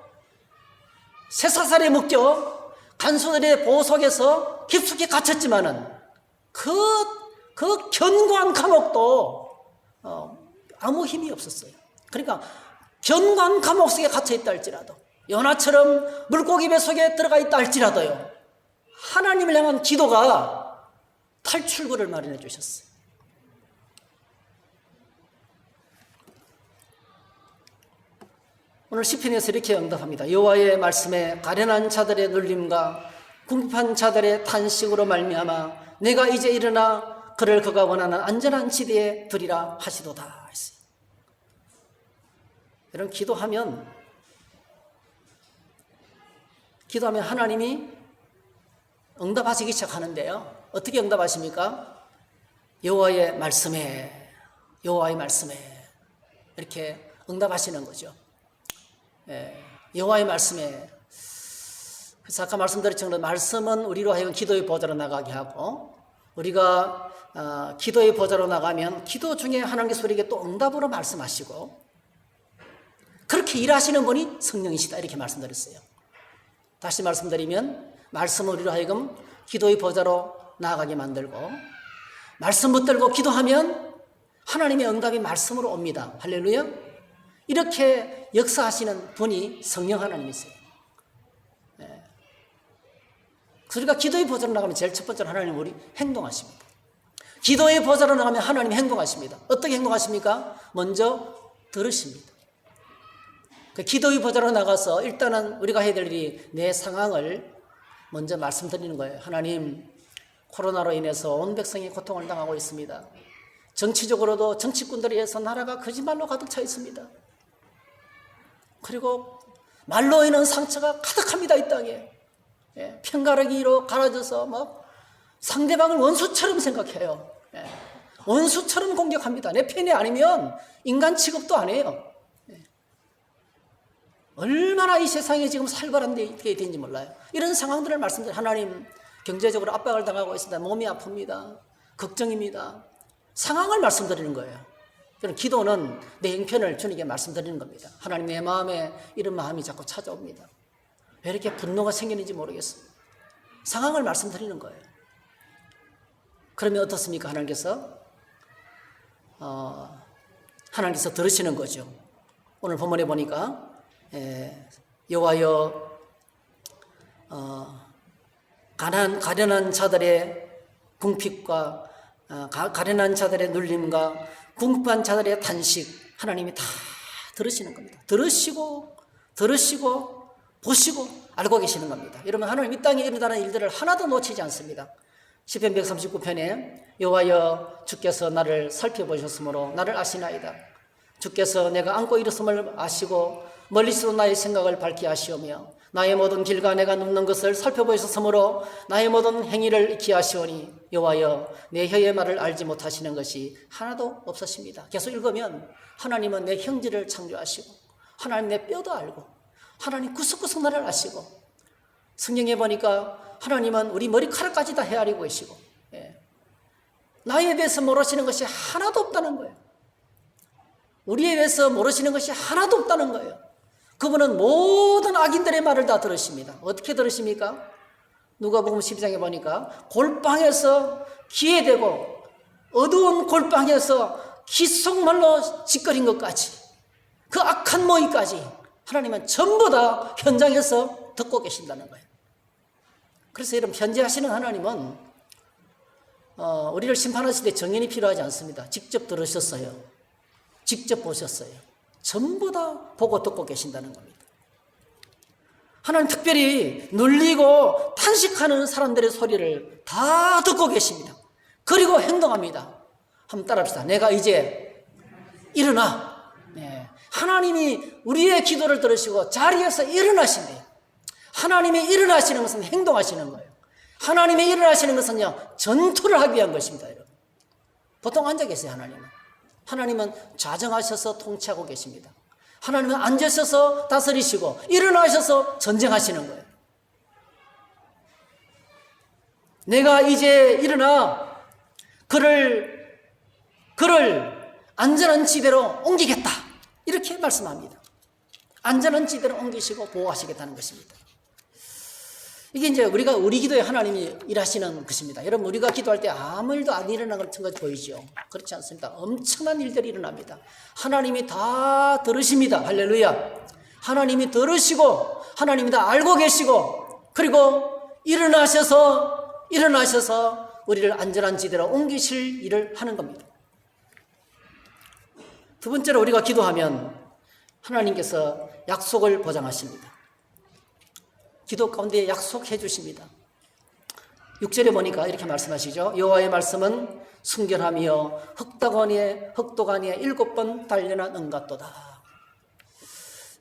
쇠사슬에 묶여 간수들의 보호 속에서 깊숙이 갇혔지만은 그 견고한 감옥도 아무 힘이 없었어요. 그러니까 견고한 감옥 속에 갇혀 있다 할지라도, 요나처럼 물고기 배 속에 들어가 있다 할지라도요, 하나님을 향한 기도가 탈출구를 마련해 주셨어요. 오늘 시편에서 이렇게 응답합니다. 여호와의 말씀에 가련한 자들의 눌림과 궁핍한 자들의 탄식으로 말미암아 내가 이제 일어나 그를 그가 원하는 안전한 지대에 두리라 하시도다 했어요. 여러분, 기도하면 하나님이 응답하시기 시작하는데요. 어떻게 응답하십니까? 여호와의 말씀에 이렇게 응답하시는 거죠. 여호와의 말씀에. 그래서 아까 말씀드렸지만 말씀은 우리로 하여금 기도의 보좌로 나가게 하고 우리가 기도의 보좌로 나가면 기도 중에 하나님께서 우리에게 또 응답으로 말씀하시고 그렇게 일하시는 분이 성령이시다 이렇게 말씀드렸어요. 다시 말씀드리면 말씀을 우리로 하여금 기도의 보좌로 나아가게 만들고 말씀 붙들고 기도하면 하나님의 응답이 말씀으로 옵니다. 할렐루야. 이렇게 역사하시는 분이 성령 하나님이세요. 그래서 우리가 기도의 보좌로 나가면 제일 첫 번째로 하나님 우리 행동하십니다. 기도의 보좌로 나가면 하나님 행동하십니다. 어떻게 행동하십니까? 먼저 들으십니다. 그 기도의 보좌로 나가서 일단은 우리가 해야 될 일이 내 상황을 먼저 말씀드리는 거예요. 하나님, 코로나로 인해서 온 백성이 고통을 당하고 있습니다. 정치적으로도 정치꾼들에 의해서 나라가 거짓말로 가득 차 있습니다. 그리고 말로 인한 상처가 가득합니다. 이 땅에. 편가르기로 갈아져서 막 상대방을 원수처럼 생각해요. 원수처럼 공격합니다. 내 편이 아니면 인간 취급도 안 해요. 얼마나 이 세상에 지금 살벌한 데 있는지 몰라요. 이런 상황들을 말씀드려요. 하나님, 경제적으로 압박을 당하고 있습니다. 몸이 아픕니다. 걱정입니다. 상황을 말씀드리는 거예요. 저는 기도는 내 형편을 주님께 말씀드리는 겁니다. 하나님, 내 마음에 이런 마음이 자꾸 찾아옵니다. 왜 이렇게 분노가 생기는지 모르겠어요. 상황을 말씀드리는 거예요. 그러면 어떻습니까? 하나님께서 들으시는 거죠. 오늘 본문에 보니까 여호와여 가련한 자들의 궁핍과 가련한 자들의 눌림과 궁핍한 자들의 탄식 하나님이 다 들으시는 겁니다. 들으시고 보시고 알고 계시는 겁니다. 여러분, 하나님 이 땅에 일어나는 일들을 하나도 놓치지 않습니다. 시편 139편에 여호와여 주께서 나를 살펴보셨으므로 나를 아시나이다. 주께서 내가 안고 일었음을 아시고 멀리서도 나의 생각을 밝히 아시오며 나의 모든 길과 내가 눕는 것을 살펴보셨으므로 나의 모든 행위를 익히 아시오니 여호와여 내 혀의 말을 알지 못하시는 것이 하나도 없으십니다. 계속 읽으면 하나님은 내 형질을 창조하시고 하나님 내 뼈도 알고 하나님 구석구석 나를 아시고 성경에 보니까 하나님은 우리 머리카락까지 다 헤아리고 계시고 나에 대해서 모르시는 것이 하나도 없다는 거예요. 우리에 대해서 모르시는 것이 하나도 없다는 거예요. 그분은 모든 악인들의 말을 다 들으십니다. 어떻게 들으십니까? 누가복음 12장에 보니까 골방에서 귀에 대고 어두운 골방에서 귓속말로 짓거린 것까지 그 악한 모의까지 하나님은 전부 다 현장에서 듣고 계신다는 거예요. 그래서 여러분, 현재하시는 하나님은 우리를 심판하실 때 정인이 필요하지 않습니다. 직접 들으셨어요. 직접 보셨어요. 전부 다 보고 듣고 계신다는 겁니다. 하나님 특별히 눌리고 탄식하는 사람들의 소리를 다 듣고 계십니다. 그리고 행동합니다. 한번 따라합시다. 내가 이제 일어나. 하나님이 우리의 기도를 들으시고 자리에서 일어나신대요. 하나님이 일어나시는 것은 행동하시는 거예요. 하나님이 일어나시는 것은요, 전투를 하기 위한 것입니다. 여러분. 보통 앉아 계세요. 하나님은 좌정하셔서 통치하고 계십니다. 하나님은 앉으셔서 다스리시고 일어나셔서 전쟁하시는 거예요. 내가 이제 일어나 그를 안전한 지대로 옮기겠다 이렇게 말씀합니다. 안전한 지대로 옮기시고 보호하시겠다는 것입니다. 이게 이제 우리 기도에 하나님이 일하시는 것입니다. 여러분, 우리가 기도할 때 아무 일도 안 일어나는 것 보이죠? 그렇지 않습니다. 엄청난 일들이 일어납니다. 하나님이 다 들으십니다. 할렐루야. 하나님이 들으시고 하나님이 다 알고 계시고 그리고 일어나셔서 우리를 안전한 지대로 옮기실 일을 하는 겁니다. 두 번째로 우리가 기도하면 하나님께서 약속을 보장하십니다. 기도 가운데 약속해 주십니다. 6절에 보니까 이렇게 말씀하시죠. 여호와의 말씀은 순결하며 흑도가니에 7번 단련한 은같도다.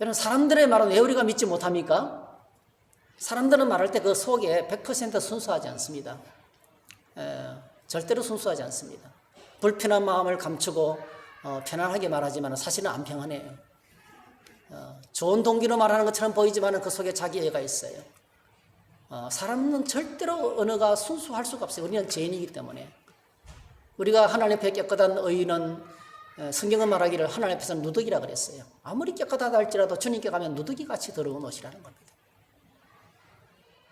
여러분, 사람들의 말은 왜 우리가 믿지 못합니까? 사람들은 말할 때 그 속에 100% 순수하지 않습니다. 절대로 순수하지 않습니다. 불편한 마음을 감추고 편안하게 말하지만 사실은 안 평안해요. 좋은 동기로 말하는 것처럼 보이지만 그 속에 자기 애가 있어요. 사람은 절대로 언어가 순수할 수가 없어요. 우리는 죄인이기 때문에. 우리가 하나님 앞에 깨끗한 의인은 성경은 말하기를 하나님 앞에서는 누더기라 그랬어요. 아무리 깨끗하다 할지라도 주님께 가면 누더기같이 더러운 옷이라는 겁니다.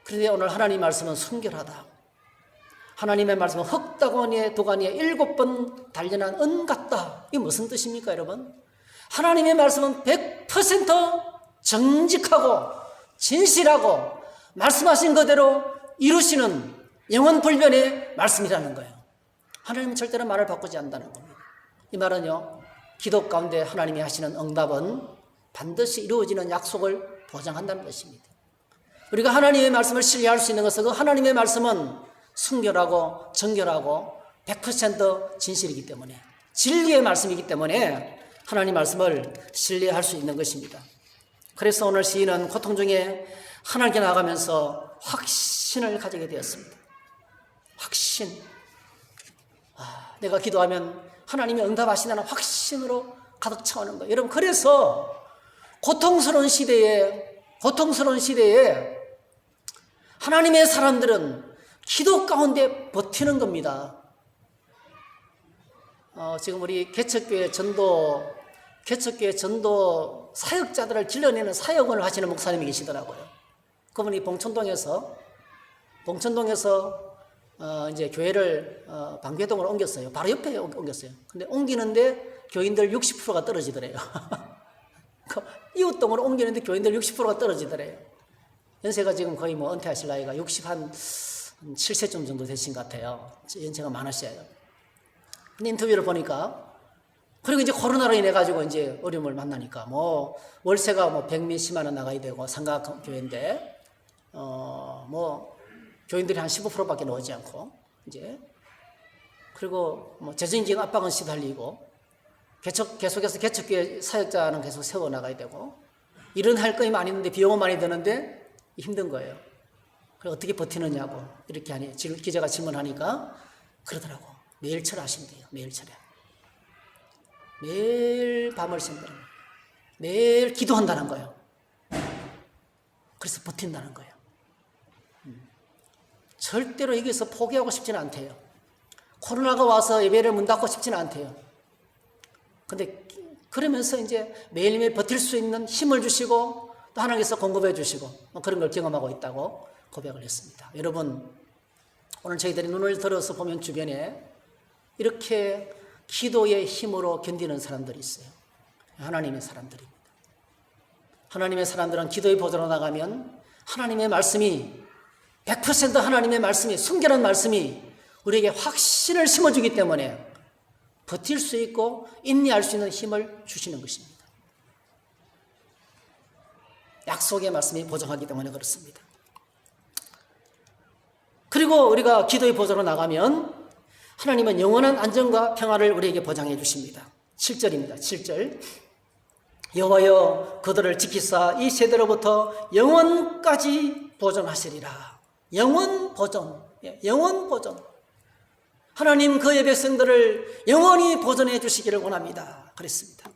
그런데 오늘 하나님 말씀은 순결하다. 하나님의 말씀은 흙다구니에 도가니에 7번 단련한 은 같다. 이게 무슨 뜻입니까, 여러분? 하나님의 말씀은 100% 정직하고 진실하고 말씀하신 그대로 이루시는 영원불변의 말씀이라는 거예요. 하나님은 절대로 말을 바꾸지 않는다는 겁니다. 이 말은요, 기도 가운데 하나님이 하시는 응답은 반드시 이루어지는 약속을 보장한다는 것입니다. 우리가 하나님의 말씀을 신뢰할 수 있는 것은 그 하나님의 말씀은 순결하고 정결하고 100% 진실이기 때문에, 진리의 말씀이기 때문에 하나님 말씀을 신뢰할 수 있는 것입니다. 그래서 오늘 시인은 고통 중에 하나님께 나가면서 확신을 가지게 되었습니다. 확신. 내가 기도하면 하나님이 응답하신다는 확신으로 가득 차오는 거예요. 여러분, 그래서 고통스러운 시대에 하나님의 사람들은 기도 가운데 버티는 겁니다. 지금 우리 개척교회 전도 사역자들을 길러내는 사역을 하시는 목사님이 계시더라고요. 그분이 봉천동에서 이제 교회를 방배동으로 옮겼어요. 바로 옆에 옮겼어요. 근데 옮기는데 교인들 60%가 떨어지더래요. 이웃동으로 옮기는데 교인들 60%가 떨어지더래요. 연세가 지금 거의 뭐 은퇴하실 나이가 67세쯤 정도 되신 것 같아요. 연세가 많으셔요. 근데 인터뷰를 보니까, 그리고 이제 코로나로 인해 가지고 이제 어려움을 만나니까 뭐 월세가 뭐 100몇십만 원 나가야 되고 상가교회인데 뭐 교인들이 한 15%밖에 나오지 않고, 이제 그리고 뭐 재정적인 압박은 시달리고, 계속해서 개척교회 사역자는 계속 세워 나가야 되고, 일은 할 거이 많이 있는데 비용은 많이 드는데 힘든 거예요. 그래서 어떻게 버티느냐고 이렇게 하니 기자가 질문하니까 그러더라고. 매일 철하신대요. 매일 철야. 매일 밤을 샌다는 거예요. 매일 기도한다는 거예요. 그래서 버틴다는 거예요. 절대로 여기서 포기하고 싶지는 않대요. 코로나가 와서 예배를 문 닫고 싶지는 않대요. 근데 그러면서 이제 매일매일 버틸 수 있는 힘을 주시고 또 하나님께서 공급해 주시고 그런 걸 경험하고 있다고 고백을 했습니다. 여러분, 오늘 저희들이 눈을 들어서 보면 주변에 이렇게 기도의 힘으로 견디는 사람들이 있어요. 하나님의 사람들입니다. 하나님의 사람들은 기도의 보좌로 나가면 하나님의 말씀이 100% 하나님의 말씀이, 순결한 말씀이 우리에게 확신을 심어주기 때문에 버틸 수 있고 인내할 수 있는 힘을 주시는 것입니다. 약속의 말씀이 보장하기 때문에 그렇습니다. 그리고 우리가 기도의 보좌로 나가면 하나님은 영원한 안정과 평화를 우리에게 보장해 주십니다. 7절입니다. 7절. 여호와여 그들을 지키사 이 세대로부터 영원까지 보존하시리라. 영원 보존. 영원 보존. 하나님 그의 백성들을 영원히 보존해 주시기를 원합니다. 그랬습니다.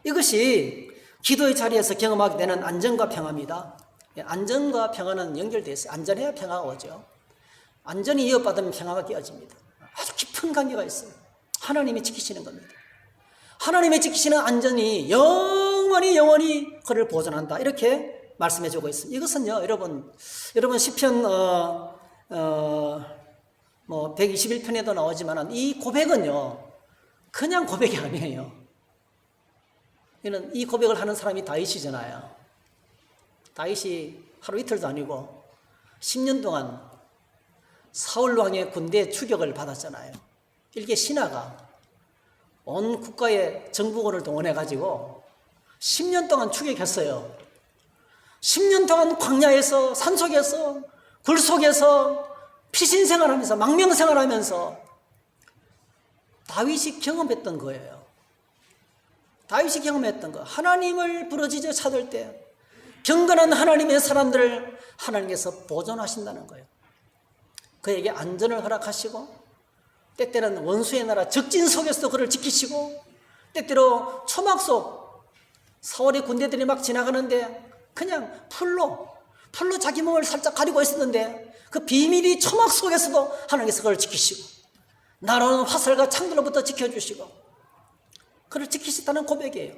이것이 기도의 자리에서 경험하게 되는 안정과 평화입니다. 안정과 평화는 연결되어 있어요. 안전해야 평화가 오죠. 안전이 이어받으면 평화가 깨어집니다. 아주 깊은 관계가 있어요. 하나님이 지키시는 겁니다. 하나님이 지키시는 안전이 영원히 그를 보존한다. 이렇게 말씀해 주고 있습니다. 이것은요, 여러분 시편 121편에도 나오지만 이 고백은요, 그냥 고백이 아니에요. 이 고백을 하는 사람이 다윗이잖아요. 다윗이 하루 이틀도 아니고 10년 동안 사울 왕의 군대 추격을 받았잖아요. 이렇게 신하가 온 국가의 정부군을 동원해가지고 10년 동안 추격했어요. 10년 동안 광야에서, 산속에서, 굴속에서 피신 생활하면서, 망명 생활하면서 다윗이 경험했던 거예요. 다윗이 경험했던 거. 하나님을 부르짖어 찾을 때 경건한 하나님의 사람들을 하나님께서 보존하신다는 거예요. 그에게 안전을 허락하시고, 때때로는 원수의 나라 적진 속에서도 그를 지키시고, 때때로 초막 속 사울의 군대들이 막 지나가는데 그냥 풀로 털로 자기 몸을 살짝 가리고 있었는데 그 비밀이 초막 속에서도 하나님께서 그걸 지키시고 날아오는 화살과 창들로부터 지켜주시고 그를 지키시다는 고백이에요.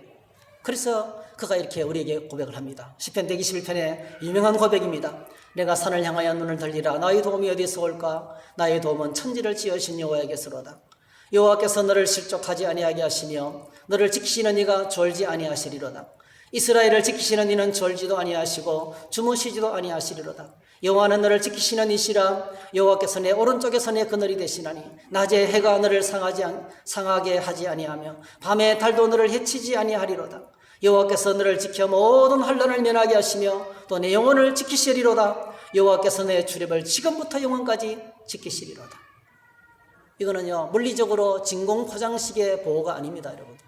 그래서 그가 이렇게 우리에게 고백을 합니다. 시편 121편의 유명한 고백입니다. 내가 산을 향하여 눈을 들리라. 나의 도움이 어디서 올까? 나의 도움은 천지를 지으신 여호와에게서로다. 여호와께서 너를 실족하지 아니하게 하시며 너를 지키시는 이가 졸지 아니하시리로다. 이스라엘을 지키시는 이는 졸지도 아니하시고 주무시지도 아니하시리로다. 여호와는 너를 지키시는 이시라. 여호와께서 내 오른쪽에서 내 그늘이 되시나니 낮에 해가 너를 상하게 하지 아니하며 밤에 달도 너를 해치지 아니하리로다. 여호와께서 너를 지켜 모든 환난을 면하게 하시며 또 내 영혼을 지키시리로다. 여호와께서 내 출입을 지금부터 영원까지 지키시리로다. 이거는요 물리적으로 진공포장식의 보호가 아닙니다, 여러분.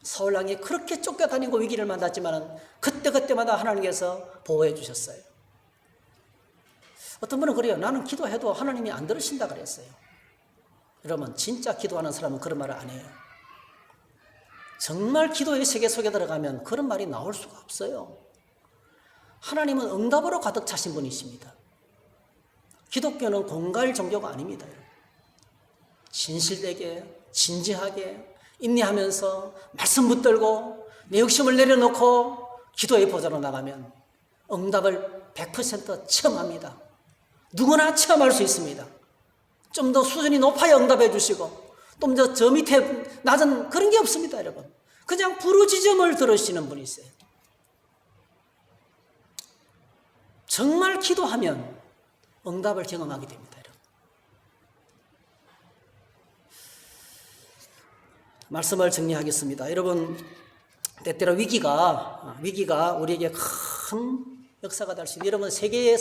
사울 왕이 그렇게 쫓겨다니고 위기를 만났지만 그때그때마다 하나님께서 보호해 주셨어요. 어떤 분은 그래요. 나는 기도해도 하나님이 안 들으신다 그랬어요. 여러분, 진짜 기도하는 사람은 그런 말을 안 해요. 정말 기도의 세계 속에 들어가면 그런 말이 나올 수가 없어요. 하나님은 응답으로 가득 차신 분이십니다. 기독교는 공갈 종교가 아닙니다. 진실되게, 진지하게, 인내하면서 말씀 붙들고 내 욕심을 내려놓고 기도의 보좌로 나가면 응답을 100% 체험합니다. 누구나 체험할 수 있습니다. 좀 더 수준이 높아야 응답해 주시고 좀 더 저 밑에 낮은 그런 게 없습니다, 여러분. 그냥 부르짖음을 들으시는 분이 있어요. 정말 기도하면 응답을 경험하게 됩니다, 여러분. 말씀을 정리하겠습니다. 여러분, 때때로 위기가 우리에게 큰 역사가 될 수 있는, 여러분, 세계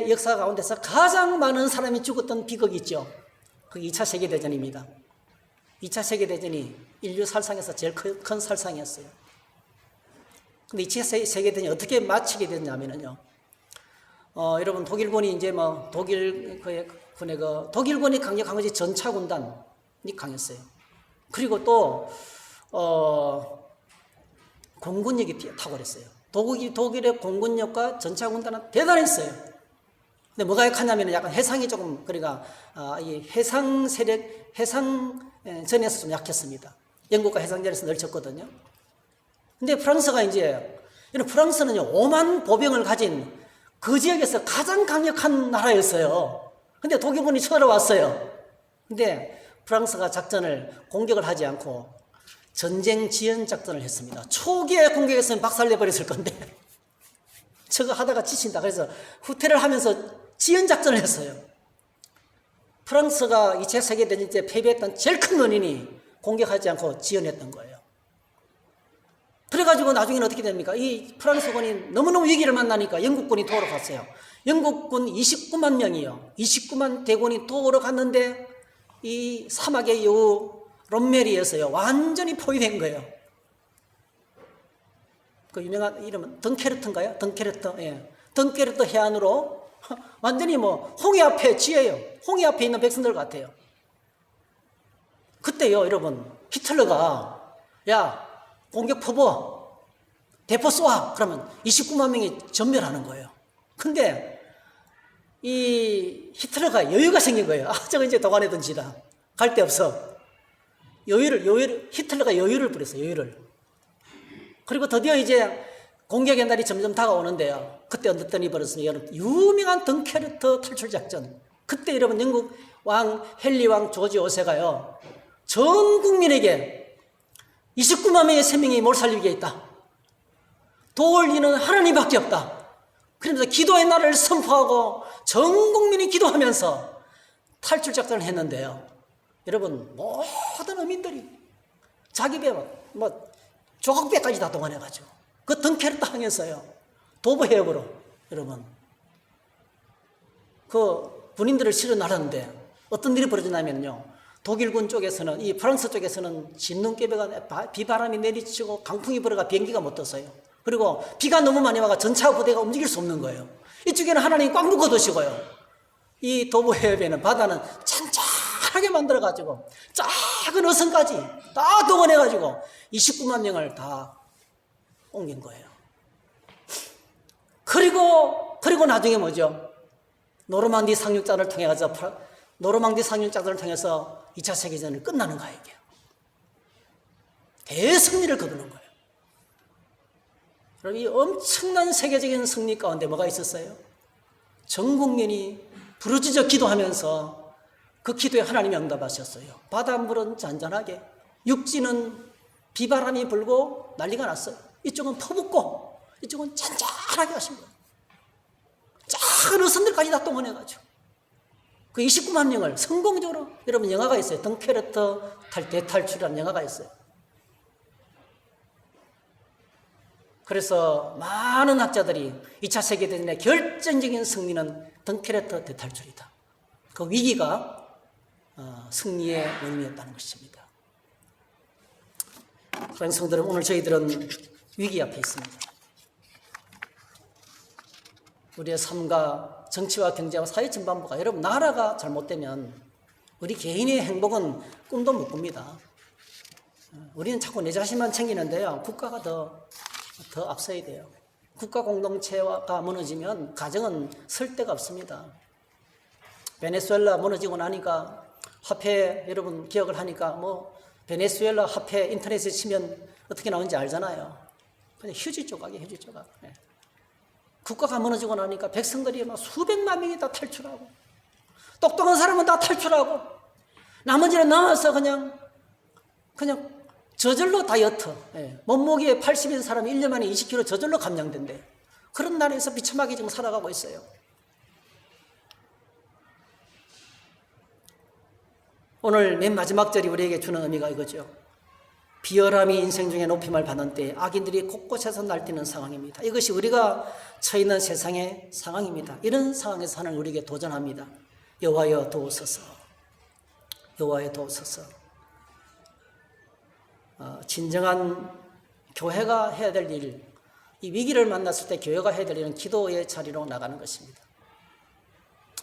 역사 가운데서 가장 많은 사람이 죽었던 비극이 있죠. 그게 2차 세계대전입니다. 2차 세계대전이 인류 살상에서 제일 큰 살상이었어요. 근데 2차 세계대전이 어떻게 마치게 됐냐면요. 여러분, 독일군이 이제 독일군이 강력한 것이 전차군단이 강했어요. 그리고 또, 공군력이 탁월했어요. 독일의 공군력과 전차군단은 대단했어요. 근데 뭐가 약하냐면 약간 해상이 조금, 그러니까, 이 해상 세력, 해상전에서 좀 약했습니다. 영국과 해상전에서 늘 졌거든요. 근데 프랑스가 이제, 프랑스는요, 5만 보병을 가진 그 지역에서 가장 강력한 나라였어요. 근데 독일군이 쳐들어왔어요. 근데 프랑스가 공격을 하지 않고 전쟁 지연 작전을 했습니다. 초기에 공격했으면 박살내버렸을 건데 저거 하다가 지친다. 그래서 후퇴를 하면서 지연 작전을 했어요. 프랑스가 2차 세계대전 때 패배했던 제일 큰 원인이 공격하지 않고 지연했던 거예요. 그래가지고 나중에는 어떻게 됩니까? 이 프랑스군이 너무너무 위기를 만나니까 영국군이 도우러 갔어요. 영국군 29만 명이요. 29만 대군이 도우러 갔는데 이 사막의 여우 롬메리에서요 완전히 포위된 거예요. 그 유명한 이름은 덩케르트인가요? 덩케르트. 예. 덩케르트 해안으로 완전히 홍해 앞에 지어요. 홍해 앞에 있는 백성들 같아요. 그때요, 여러분, 히틀러가 야, 공격 퍼부어, 대포 쏘아. 그러면 29만 명이 전멸하는 거예요. 근데 이 히틀러가 여유가 생긴 거예요. 저거 이제 도관에 던지다. 갈 데 없어. 히틀러가 여유를 부렸어요, 여유를. 그리고 드디어 이제 공격의 날이 점점 다가오는데요. 그때 어떤 일이 벌어졌습니까? 유명한 덩케르트 탈출작전. 그때 여러분, 영국 왕, 헨리 왕 조지 5세가요, 전 국민에게 29만 명의 생명이 몰살위기에 있다. 도울 이는 하나님밖에 없다. 그러면서 기도의 날을 선포하고 전 국민이 기도하면서 탈출작전을 했는데요. 여러분, 모든 어민들이 자기 배, 조각배까지 다 동원해가지고 그 덩케르트 항에서요, 도브 해협으로, 여러분, 그 군인들을 실어 나르는데 어떤 일이 벌어지냐면요, 독일군 쪽에서는, 이 프랑스 쪽에서는 진눈깨비가 비바람이 내리치고 강풍이 불어가 비행기가 못 떴어요. 그리고 비가 너무 많이 와가 전차 부대가 움직일 수 없는 거예요. 이쪽에는 하나님이 꽉 묶어두시고요, 이 도브 해협에는 바다는 찬찬하게 만들어가지고 작은 어선까지 다 동원해가지고 29만 명을 다 옮긴 거예요. 그리고 나중에 뭐죠? 노르망디 상륙작전을 통해서 2차 세계대전이 끝나는 거예요. 이게. 대승리를 거두는 거예요. 그럼 이 엄청난 세계적인 승리 가운데 뭐가 있었어요? 전 국민이 부르짖어 기도하면서 그 기도에 하나님이 응답하셨어요. 바닷물은 잔잔하게, 육지는 비바람이 불고 난리가 났어요. 이쪽은 퍼붓고 이쪽은 잔잔하게 하신 거예요. 작은 어선들까지 다 동원해가지고 그 29만 명을 성공적으로, 여러분 영화가 있어요. 덩케르트 대탈출이라는 영화가 있어요. 그래서 많은 학자들이 2차 세계대전의 결정적인 승리는 덩케르트 대탈출이다. 그 위기가 승리의 원인이었다는 것입니다. 사랑하는 성도 여러분, 오늘 저희들은 위기 앞에 있습니다. 우리의 삶과 정치와 경제와 사회 전반부가, 여러분 나라가 잘못되면 우리 개인의 행복은 꿈도 못 꿉니다. 우리는 자꾸 내 자신만 챙기는데요, 국가가 더 앞서야 돼요. 국가 공동체가 무너지면 가정은 설 데가 없습니다. 베네수엘라 무너지고 나니까 화폐, 여러분 기억을 하니까 베네수엘라 화폐 인터넷에 치면 어떻게 나오는지 알잖아요. 그냥 휴지 조각이에요, 휴지 조각. 네. 국가가 무너지고 나니까 백성들이 막 수백만 명이 다 탈출하고, 똑똑한 사람은 다 탈출하고, 나머지는 나와서 그냥 저절로 다이어트. 예. 몸무게 80인 사람이 1년 만에 20kg 저절로 감량된대. 그런 나라에서 비참하게 지금 살아가고 있어요. 오늘 맨 마지막 절이 우리에게 주는 의미가 이거죠. 비열함이 인생 중에 높임을 받는 때 악인들이 곳곳에서 날뛰는 상황입니다. 이것이 우리가 처해 있는 세상의 상황입니다. 이런 상황에서 하나님 우리에게 도전합니다. 여호와여 도우소서. 여호와여 도우소서. 진정한 교회가 해야 될 일, 이 위기를 만났을 때 교회가 해야 될 일은 기도의 자리로 나가는 것입니다.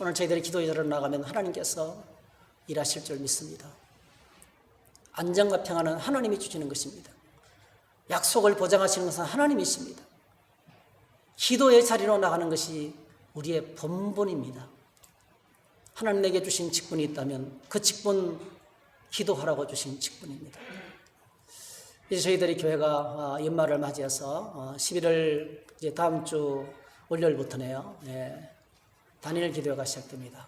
오늘 저희들이 기도의 자리로 나가면 하나님께서 일하실 줄 믿습니다. 안정과 평안은 하나님이 주시는 것입니다. 약속을 보장하시는 것은 하나님이십니다. 기도의 자리로 나가는 것이 우리의 본분입니다. 하나님 내게 주신 직분이 있다면 그 직분, 기도하라고 주신 직분입니다. 이제 저희들이 교회가 연말을 맞이해서 11월 이제 다음 주 월요일부터네요. 네, 단일 기도회가 시작됩니다.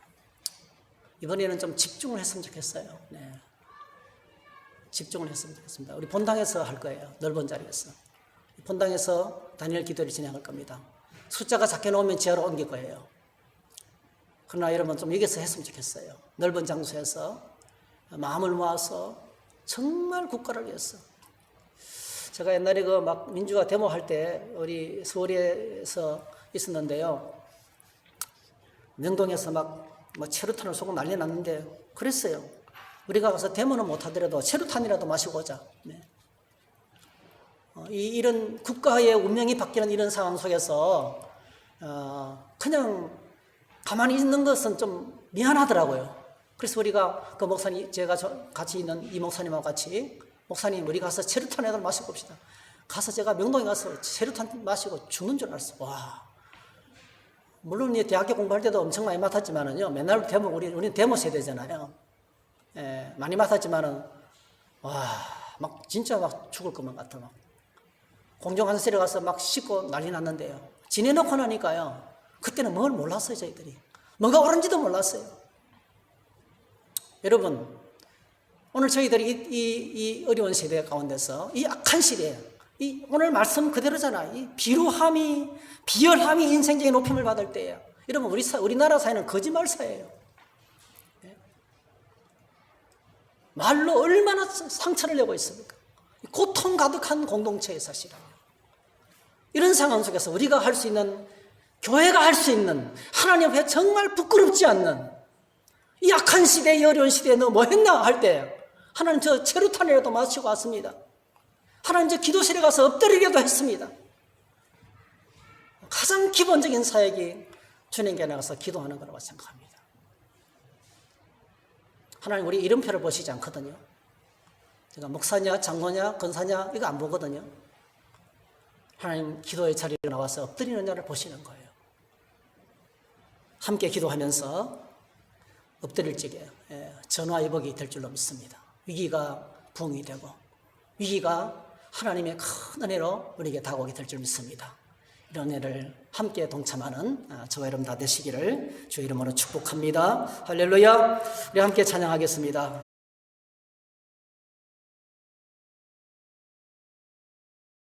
이번에는 좀 집중을 했으면 좋겠어요. 네. 집중을 했으면 좋겠습니다. 우리 본당에서 할 거예요. 넓은 자리에서. 본당에서 단일 기도를 진행할 겁니다. 숫자가 작게 나오면 지하로 옮길 거예요. 그러나 여러분 좀 여기서 했으면 좋겠어요. 넓은 장소에서 마음을 모아서 정말 국가를 위해서. 제가 옛날에 막 민주화 데모할 때 우리 서울에서 있었는데요. 명동에서 막 체류탄을 쏘고 난리 났는데 그랬어요. 우리가 가서 데모는 못하더라도 체류탄이라도 마시고 오자. 네. 이런 국가의 운명이 바뀌는 이런 상황 속에서 그냥 가만히 있는 것은 좀 미안하더라고요. 그래서 우리가 그 목사님, 제가 같이 있는 이 목사님하고 같이, 목사님 우리 가서 체류탄이라도 마시고 옵시다. 가서 제가 명동에 가서 체류탄 마시고 죽는 줄 알았어. 와. 물론 대학교 공부할 때도 엄청 많이 맡았지만은요, 맨날 데모, 우리는 데모 세대잖아요. 예, 많이 맡았지만은, 와, 막 진짜 막 죽을 것만 같아. 막. 공정한세례 가서 막 씻고 난리 났는데요. 지내놓고 나니까요, 그때는 뭘 몰랐어요, 저희들이. 뭔가 옳은지도 몰랐어요. 여러분, 오늘 저희들이 이 어려운 세대 가운데서, 이 악한 시대에, 오늘 말씀 그대로잖아. 이 비루함이, 비열함이 인생적인 높임을 받을 때예요. 여러분, 우리나라 사회는 거짓말 사회예요. 네? 말로 얼마나 상처를 내고 있습니까? 고통 가득한 공동체의 사실이에요. 이런 상황 속에서 우리가 할 수 있는, 교회가 할 수 있는, 하나님 앞에 정말 부끄럽지 않는 이 악한 시대, 이 어려운 시대에 너 뭐 했나 할 때 하나님 저 체류탄이라도 마시고 왔습니다. 하나님 저 기도실에 가서 엎드리기도 했습니다. 가장 기본적인 사역이 주님께 나가서 기도하는 거라고 생각합니다. 하나님 우리 이름표를 보시지 않거든요. 제가 목사냐 장로냐 권사냐 이거 안 보거든요. 하나님 기도의 자리에 나와서 엎드리는 자를 보시는 거예요. 함께 기도하면서 엎드릴 적에 전화위복이 될 줄로 믿습니다. 위기가 부흥이 되고 위기가 하나님의 큰 은혜로 우리에게 다가오게 될 줄 믿습니다. 이런 은혜를 함께 동참하는 저와 여러분 다 되시기를 주의 이름으로 축복합니다. 할렐루야. 우리 함께 찬양하겠습니다.